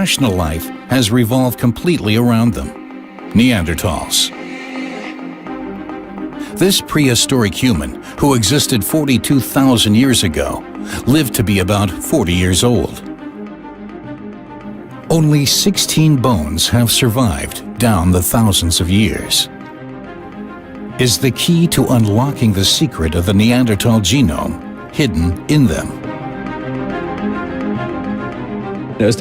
rational life has revolved completely around them: Neanderthals. This prehistoric human, who existed 42,000 years ago, lived to be about 40 years old. Only 16 bones have survived down the thousands of years. Is the key to unlocking the secret of the Neanderthal genome hidden in them? He is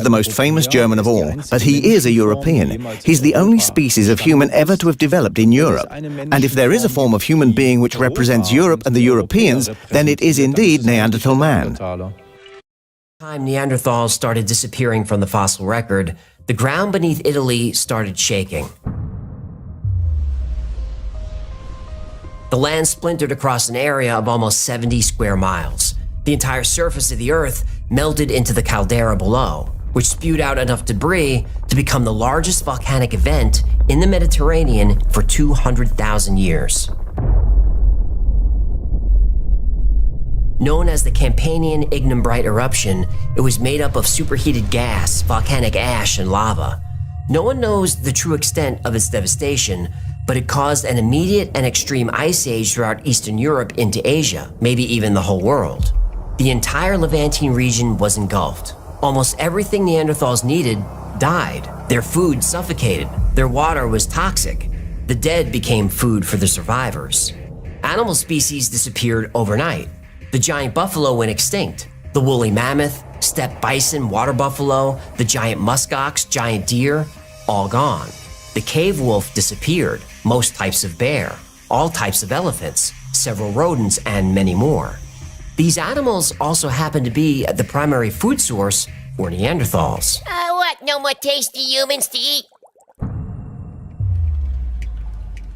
the most famous German of all, but he is a European. He's the only species of human ever to have developed in Europe. And if there is a form of human being which represents Europe and the Europeans, then it is indeed Neanderthal man. Time Neanderthals started disappearing from the fossil record, the ground beneath Italy started shaking. The land splintered across an area of almost 70 square miles. The entire surface of the Earth melted into the caldera below, which spewed out enough debris to become the largest volcanic event in the Mediterranean for 200,000 years. Known as the Campanian Ignimbrite eruption, it was made up of superheated gas, volcanic ash, and lava. No one knows the true extent of its devastation, but it caused an immediate and extreme ice age throughout Eastern Europe into Asia, maybe even the whole world. The entire Levantine region was engulfed. Almost everything Neanderthals needed died. Their food suffocated. Their water was toxic. The dead became food for the survivors. Animal species disappeared overnight. The giant buffalo went extinct. The woolly mammoth, steppe bison, water buffalo, the giant muskox, giant deer, all gone. The cave wolf disappeared. Most types of bear, all types of elephants, several rodents, and many more. These animals also happen to be the primary food source for Neanderthals. What? No more tasty humans to eat?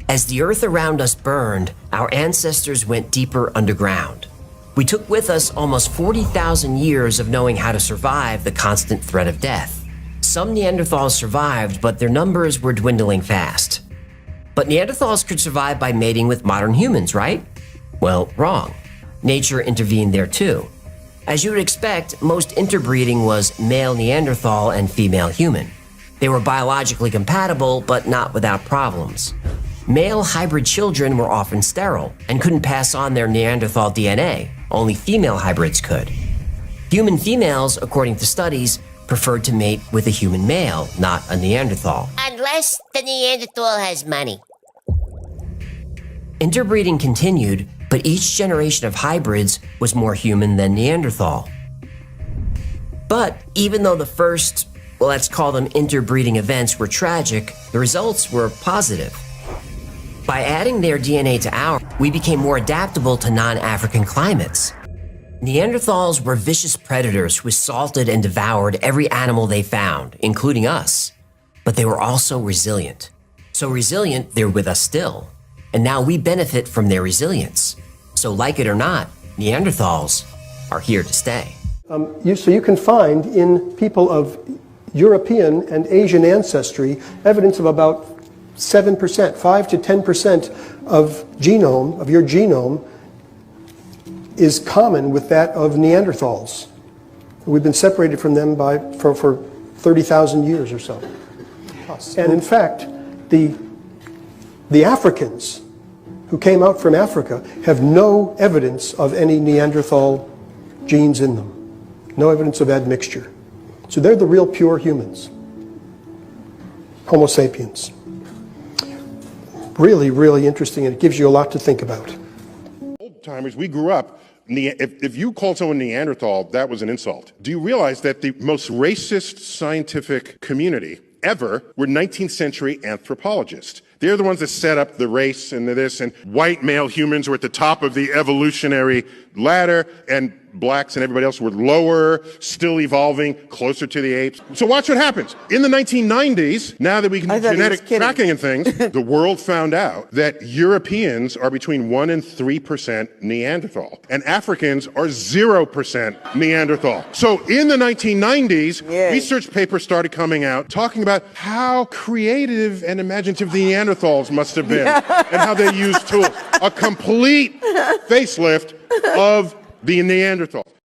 As the earth around us burned, our ancestors went deeper underground. We took with us almost 40,000 years of knowing how to survive the constant threat of death. Some Neanderthals survived, but their numbers were dwindling fast. But Neanderthals could survive by mating with modern humans, right? Well, wrong. Nature intervened there too. As you would expect, most interbreeding was male Neanderthal and female human. They were biologically compatible, but not without problems. Male hybrid children were often sterile and couldn't pass on their Neanderthal DNA. Only female hybrids could. Human females, according to studies, preferred to mate with a human male, not a Neanderthal. Unless the Neanderthal has money. Interbreeding continued, but each generation of hybrids was more human than Neanderthal. But even though the first, well, let's call them interbreeding events were tragic, the results were positive. By adding their DNA to ours, we became more adaptable to non-African climates. Neanderthals were vicious predators who assaulted and devoured every animal they found, including us. But they were also resilient. So resilient, they're with us still. And now we benefit from their resilience. So like it or not, Neanderthals are here to stay. So you can find in people of European and Asian ancestry evidence of about 7%, 5 to 10% of your genome is common with that of Neanderthals. We've been separated from them for 30,000 years or so. And in fact, the Africans who came out from Africa have no evidence of any Neanderthal genes in them. No evidence of admixture. So they're the real pure humans. Homo sapiens. Really, really interesting, and it gives you a lot to think about. Old timers, we grew up, if you called someone Neanderthal, that was an insult. Do you realize that the most racist scientific community ever were 19th century anthropologists? They're the ones that set up the race and this, and white male humans were at the top of the evolutionary ladder, and blacks and everybody else were lower, still evolving, closer to the apes. So watch what happens. In the 1990s, now that we can do genetic tracking and things, the world found out that Europeans are between 1% and 3% Neanderthal, and Africans are 0% Neanderthal. So in the 1990s, research papers started coming out talking about how creative and imaginative the Neanderthals must have been and how they used tools. A complete facelift of the Neanderthal.